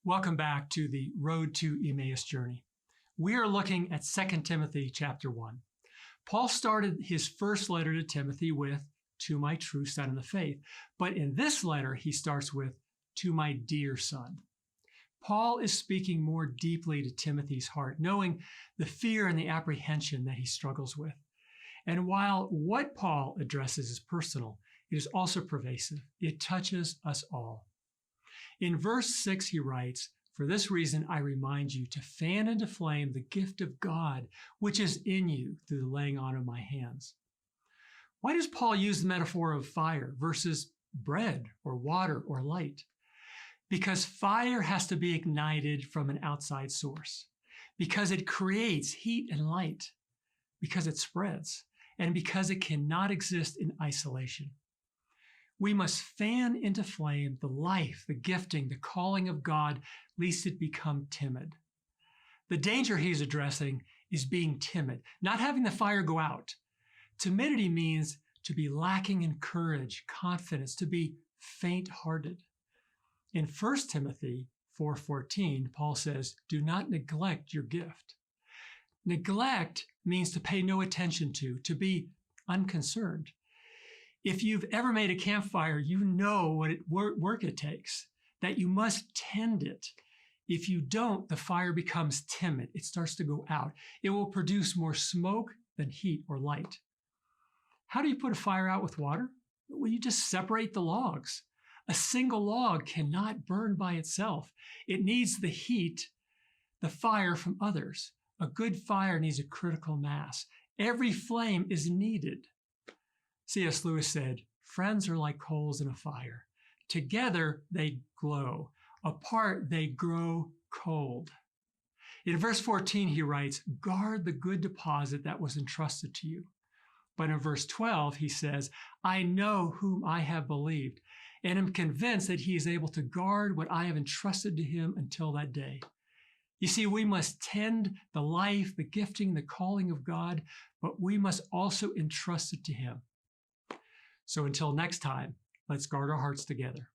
Welcome back to the Road to Emmaus journey. We are looking at 2 Timothy chapter 1. Paul started his first letter to Timothy with, "To my true son in the faith." But in this letter, he starts with, "To my dear son." Paul is speaking more deeply to Timothy's heart, knowing the fear and the apprehension that he struggles with. And while what Paul addresses is personal, it is also pervasive. It touches us all. In verse 6, he writes, "For this reason I remind you to fan into flame the gift of God, which is in you through the laying on of my hands." Why does Paul use the metaphor of fire versus bread or water or light? Because fire has to be ignited from an outside source, because it creates heat and light, because it spreads, and because it cannot exist in isolation. We must fan into flame the life, the gifting, the calling of God, lest it become timid. The danger he's addressing is being timid, not having the fire go out. Timidity means to be lacking in courage, confidence, to be faint-hearted. In 1 Timothy 4:14, Paul says, "Do not neglect your gift." Neglect means to pay no attention to be unconcerned. If you've ever made a campfire, you know what work it takes, that you must tend it. If you don't, the fire becomes timid. It starts to go out. It will produce more smoke than heat or light. How do you put a fire out with water? Well, you just separate the logs. A single log cannot burn by itself. It needs the heat, the fire from others. A good fire needs a critical mass. Every flame is needed. C.S. Lewis said, "Friends are like coals in a fire. Together they glow. Apart they grow cold." In verse 14, he writes, "Guard the good deposit that was entrusted to you." But in verse 12, he says, "I know whom I have believed, and am convinced that he is able to guard what I have entrusted to him until that day." You see, we must tend the life, the gifting, the calling of God, but we must also entrust it to him. So until next time, let's guard our hearts together.